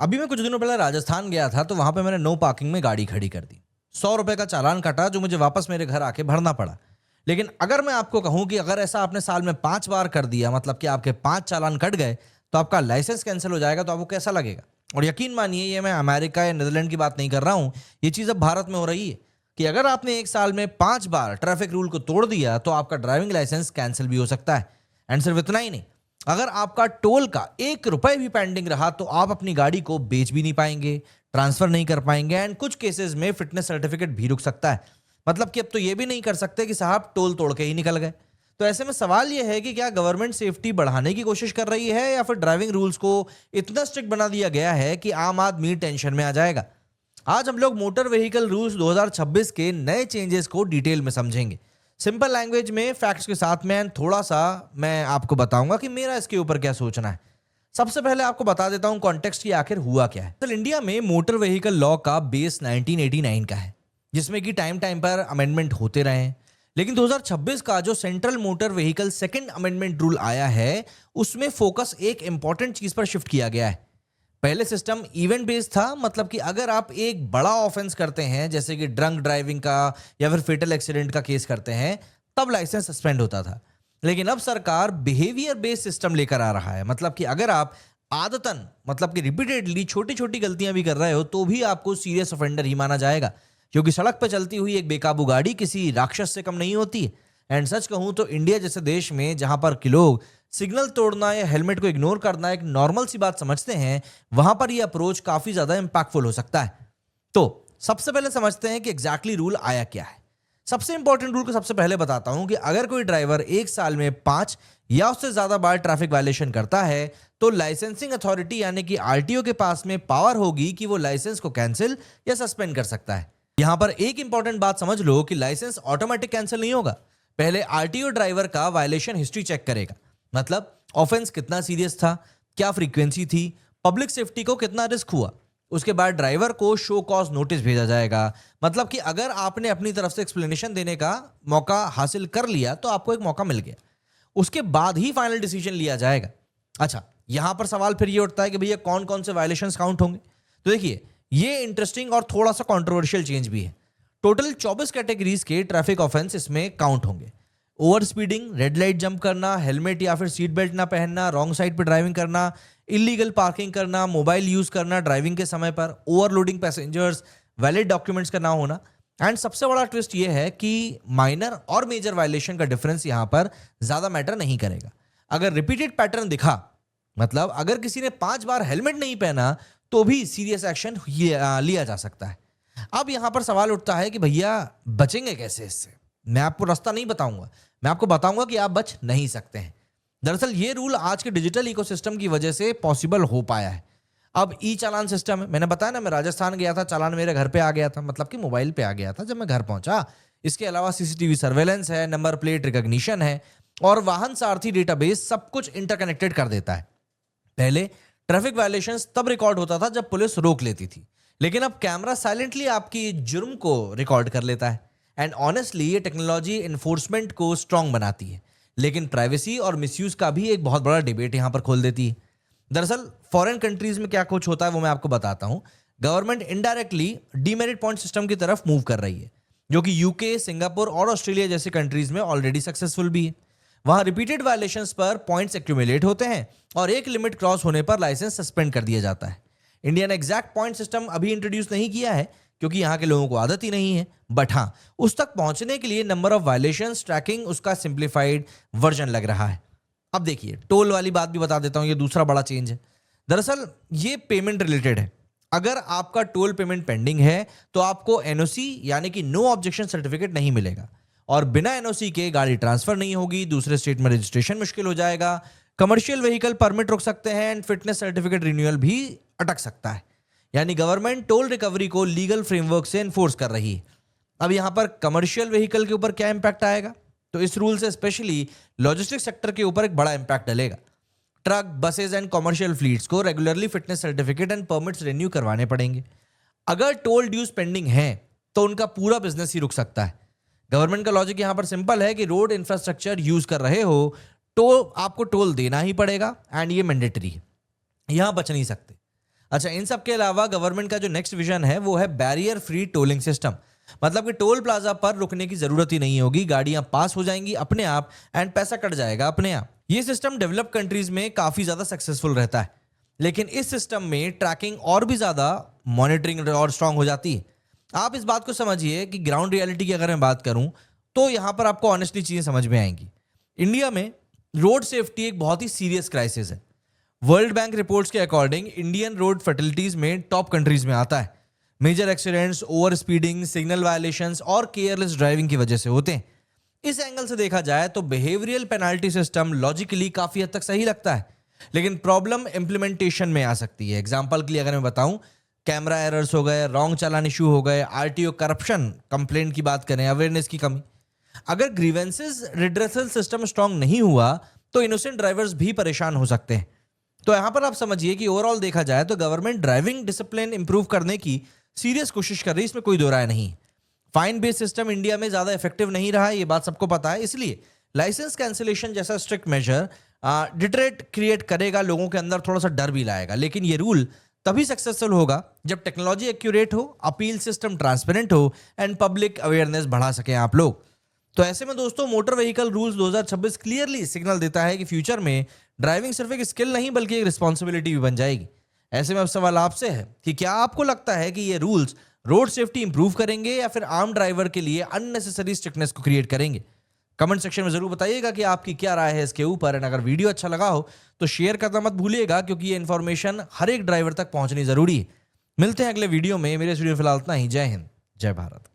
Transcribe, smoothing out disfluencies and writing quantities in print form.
अभी मैं कुछ दिनों पहले राजस्थान गया था, तो वहां पे मैंने नो पार्किंग में गाड़ी खड़ी कर दी। 100 रुपए का चालान कटा, जो मुझे वापस मेरे घर आके भरना पड़ा। लेकिन अगर मैं आपको कहूं कि अगर ऐसा आपने साल में 5 बार कर दिया, मतलब कि आपके 5 चालान कट गए, तो आपका लाइसेंस कैंसिल हो जाएगा, तो आपको कैसा लगेगा? और यकीन मानिए, ये मैं अमेरिका या नीदरलैंड की बात नहीं कर रहा हूं। ये चीज अब भारत में हो रही है कि अगर आपने एक साल में 5 बार ट्रैफिक रूल को तोड़ दिया, तो आपका ड्राइविंग लाइसेंस कैंसिल भी हो सकता है। एंड सिर्फ इतना ही नहीं, अगर आपका टोल का 1 रुपए भी पेंडिंग रहा, तो आप अपनी गाड़ी को बेच भी नहीं पाएंगे, ट्रांसफर नहीं कर पाएंगे, एंड कुछ केसेस में फिटनेस सर्टिफिकेट भी रुक सकता है। मतलब कि अब तो ये भी नहीं कर सकते कि साहब टोल तोड़ के ही निकल गए। तो ऐसे में सवाल यह है कि क्या गवर्नमेंट सेफ्टी बढ़ाने की कोशिश कर रही है, या फिर ड्राइविंग रूल्स को इतना स्ट्रिक्ट बना दिया गया है कि आम आदमी टेंशन में आ जाएगा। आज हम लोग मोटर व्हीकल रूल्स 2026 के नए चेंजेस को डिटेल में समझेंगे, सिंपल लैंग्वेज में, फैक्ट्स के साथ में, and थोड़ा सा मैं आपको बताऊंगा कि मेरा इसके ऊपर क्या सोचना है। सबसे पहले आपको बता देता हूं कॉन्टेक्स्ट की आखिर हुआ क्या है। तो इंडिया में मोटर व्हीकल लॉ का बेस 1989 का है, जिसमें कि टाइम टाइम पर अमेंडमेंट होते रहे हैं। लेकिन 2026 का जो central motor vehicle second amendment rule आया है, उसमें फोकस एक इंपॉर्टेंट चीज पर शिफ्ट किया गया है। पहले सिस्टम इवेंट बेस्ड था, मतलब कि अगर आप एक बड़ा ऑफेंस करते हैं, जैसे कि ड्रंक ड्राइविंग का या फिर फेटल एक्सीडेंट का केस करते हैं, तब लाइसेंस सस्पेंड होता था। लेकिन अब सरकार बिहेवियर बेस्ड सिस्टम लेकर आ रहा है, मतलब कि अगर आप आदतन, मतलब कि रिपीटेडली छोटी छोटी गलतियां भी कर रहे हो, तो भी आपको सीरियस ऑफेंडर ही माना जाएगा। क्योंकि सड़क पर चलती हुई एक बेकाबू गाड़ी किसी राक्षस से कम नहीं होती। एंड सच कहूं तो इंडिया जैसे देश में, जहां पर कि लोग सिग्नल तोड़ना या हेलमेट को इग्नोर करना एक नॉर्मल सी बात समझते हैं, वहां पर यह अप्रोच काफी ज्यादा इंपैक्टफुल हो सकता है। तो सबसे पहले समझते हैं कि एग्जैक्टली रूल आया क्या है। सबसे इंपॉर्टेंट रूल को सबसे पहले बताता हूं कि अगर कोई ड्राइवर एक साल में 5 या उससे ज्यादा बार ट्रैफिक वायलेशन करता है, तो लाइसेंसिंग अथॉरिटी यानी कि आरटीओ के पास में पावर होगी कि वो लाइसेंस को कैंसिल या सस्पेंड कर सकता है। यहां पर एक इंपॉर्टेंट बात समझ लो कि लाइसेंस ऑटोमेटिक कैंसिल नहीं होगा। पहले आरटीओ ड्राइवर का वायलेशन हिस्ट्री चेक करेगा, मतलब ऑफेंस कितना सीरियस था, क्या फ्रीक्वेंसी थी, पब्लिक सेफ्टी को कितना रिस्क हुआ। उसके बाद ड्राइवर को शो कॉज नोटिस भेजा जाएगा, मतलब कि अगर आपने अपनी तरफ से एक्सप्लेनेशन देने का मौका हासिल कर लिया, तो आपको एक मौका मिल गया। उसके बाद ही फाइनल डिसीजन लिया जाएगा। अच्छा, यहां पर सवाल फिर ये उठता है कि भैया कौन कौन से वायलेशंस काउंट होंगे। तो देखिए, ये इंटरेस्टिंग और थोड़ा सा कंट्रोवर्शियल चेंज भी है। टोटल 24 कैटेगरीज के ट्रैफिक ऑफेंस इसमें काउंट होंगे। Over speeding, red light jump करना, हेलमेट या फिर सीट बेल्ट ना पहनना, रॉन्ग साइड पर ड्राइविंग करना, इलीगल पार्किंग करना, मोबाइल यूज करना ड्राइविंग के समय पर, ओवरलोडिंग पैसेंजर्स, वैलिड डॉक्यूमेंट्स का ना होना। एंड सबसे बड़ा ट्विस्ट ये है कि माइनर और मेजर वायलेशन का डिफरेंस यहां पर ज्यादा मैटर नहीं करेगा। अगर रिपीटेड पैटर्न दिखा, मतलब अगर किसी ने 5 बार हेलमेट नहीं पहना, तो भी सीरियस एक्शन लिया जा सकता है। अब यहां पर सवाल उठता है कि भैया बचेंगे कैसे इससे। मैं आपको रास्ता नहीं बताऊंगा, मैं आपको बताऊंगा कि आप बच नहीं सकते हैं। दरअसल ये रूल आज के डिजिटल इकोसिस्टम की वजह से पॉसिबल हो पाया है। अब ई चालान सिस्टम है, मैंने बताया ना, मैं राजस्थान गया था, चालान मेरे घर पे आ गया था, मतलब कि मोबाइल पे आ गया था जब मैं घर पहुंचा। इसके अलावा सीसीटीवी सर्वेलेंस है, नंबर प्लेट रिकॉग्निशन है, और वाहन सारथी डेटाबेस सब कुछ इंटरकनेक्टेड कर देता है। पहले ट्रैफिक वायलेशंस तब रिकॉर्ड होता था जब पुलिस रोक लेती थी, लेकिन अब कैमरा साइलेंटली आपकी जुर्म को रिकॉर्ड कर लेता है। एंड ऑनेस्टली ये टेक्नोलॉजी इन्फोर्समेंट को स्ट्रांग बनाती है, लेकिन प्राइवेसी और मिसयूज का भी एक बहुत बड़ा डिबेट यहां पर खोल देती है। दरअसल फॉरेन कंट्रीज में क्या कुछ होता है वो मैं आपको बताता हूं। Government indirectly demerit point system की तरफ मूव कर रही है, जो कि यूके, सिंगापुर और ऑस्ट्रेलिया जैसे कंट्रीज में ऑलरेडी सक्सेसफुल भी है। वहां रिपीटेड वायलेशंस पर पॉइंट्स एक्यूमुलेट होते हैं, और एक लिमिट क्रॉस होने पर लाइसेंस सस्पेंड कर दिया जाता है। इंडिया ने एग्जैक्ट पॉइंट सिस्टम अभी इंट्रोड्यूस नहीं किया है, क्योंकि यहाँ के लोगों को आदत ही नहीं है। बट हाँ, उस तक पहुंचने के लिए नंबर ऑफ वायलेशंस ट्रैकिंग उसका सिंप्लीफाइड वर्जन लग रहा है। अब देखिए, टोल वाली बात भी बता देता हूं, ये दूसरा बड़ा चेंज है। दरअसल ये पेमेंट रिलेटेड है। अगर आपका टोल पेमेंट पेंडिंग है, तो आपको एनओसी यानी कि नो ऑब्जेक्शन सर्टिफिकेट नहीं मिलेगा, और बिना एनओसी के गाड़ी ट्रांसफर नहीं होगी, दूसरे स्टेट में रजिस्ट्रेशन मुश्किल हो जाएगा, कमर्शियल व्हीकल परमिट रुक सकते हैं, एंड फिटनेस सर्टिफिकेट रिन्यूअल भी अटक सकता है। यानी गवर्नमेंट टोल रिकवरी को लीगल फ्रेमवर्क से एनफोर्स कर रही है। अब यहां पर कमर्शियल व्हीकल के ऊपर क्या इंपैक्ट आएगा? तो इस रूल से स्पेशली लॉजिस्टिक सेक्टर के ऊपर एक बड़ा इंपैक्ट डलेगा। Truck, buses and commercial fleets को regularly fitness certificate and permits renew करवाने पड़ेंगे। अगर टोल ड्यूज पेंडिंग है, तो उनका पूरा बिजनेस ही रुक सकता है। गवर्नमेंट का लॉजिक यहां पर सिंपल है कि रोड इंफ्रास्ट्रक्चर यूज कर रहे हो तो आपको टोल देना ही पड़ेगा, एंड ये मैंडेटरी है, यहां बच नहीं सकते। अच्छा, इन सब के अलावा गवर्नमेंट का जो नेक्स्ट विजन है वो है बैरियर फ्री टोलिंग सिस्टम। मतलब कि टोल प्लाजा पर रुकने की जरूरत ही नहीं होगी, गाड़ियां पास हो जाएंगी अपने आप एंड पैसा कट जाएगा अपने आप। ये सिस्टम डेवलप कंट्रीज में काफी ज्यादा सक्सेसफुल रहता है, लेकिन इस सिस्टम में ट्रैकिंग और भी ज्यादा मॉनिटरिंग और स्ट्रांग हो जाती है। आप इस बात को समझिए कि ग्राउंड रियलिटी की अगर मैं बात करूं तो यहां पर आपको ऑनेस्टली चीजें समझ में आएंगी। इंडिया में रोड सेफ्टी एक बहुत ही सीरियस क्राइसिस है। वर्ल्ड बैंक रिपोर्ट्स के अकॉर्डिंग इंडियन रोड फर्टिलिटीज में टॉप कंट्रीज में आता है। Major accidents over speeding, signal violations और केयरलेस ड्राइविंग की वजह से होते हैं। इस एंगल से देखा जाए तो बिहेवियरल पेनाल्टी सिस्टम लॉजिकली काफी हद तक सही लगता है, लेकिन प्रॉब्लम इंप्लीमेंटेशन में आ सकती है। एग्जांपल के लिए अगर मैं बताऊं, कैमरा एरर्स हो गए, रॉन्ग चालान इशू हो गए, आरटीओ करप्शन कंप्लेंट की बात करें, अवेयरनेस की कमी। अगर ग्रीवेंसेस रिड्रेसल सिस्टम स्ट्रांग नहीं हुआ तो इनोसेंट ड्राइवर्स भी परेशान हो सकते हैं। तो यहां पर आप समझिए कि ओवरऑल देखा जाए तो गवर्नमेंट ड्राइविंग डिसिप्लिन इंप्रूव करने की सीरियस कोशिश कर रही है, इसमें कोई दो राय नहीं। फाइन बेस्ड सिस्टम इंडिया में ज्यादा इफेक्टिव नहीं रहा है, ये बात सबको पता है। इसलिए लाइसेंस कैंसिलेशन जैसा स्ट्रिक्ट मेजर डिटरेट क्रिएट करेगा, लोगों के अंदर थोड़ा सा डर भी लाएगा। लेकिन ये रूल तभी सक्सेसफुल होगा जब टेक्नोलॉजी एक्यूरेट हो, अपील सिस्टम ट्रांसपेरेंट हो एंड पब्लिक अवेयरनेस बढ़ा सके आप लोग। तो ऐसे में दोस्तों motor vehicle rules 2026 clearly signal देता है कि फ्यूचर में ड्राइविंग सिर्फ एक स्किल नहीं बल्कि एक रिस्पॉन्सिबिलिटी भी बन जाएगी। ऐसे में अब सवाल आपसे है कि क्या आपको लगता है कि ये रूल्स रोड सेफ्टी इंप्रूव करेंगे या फिर आम ड्राइवर के लिए अननेसेसरी स्ट्रिक्टनेस को क्रिएट करेंगे? कमेंट सेक्शन में जरूर बताइएगा कि आपकी क्या राय है इसके ऊपर। एंड अगर वीडियो अच्छा लगा हो तो शेयर करना मत भूलिएगा, क्योंकि ये इन्फॉर्मेशन हर एक ड्राइवर तक पहुंचनी जरूरी है। मिलते हैं अगले वीडियो में। मेरे इस वीडियो फिलहाल इतना ही। जय हिंद, जय भारत।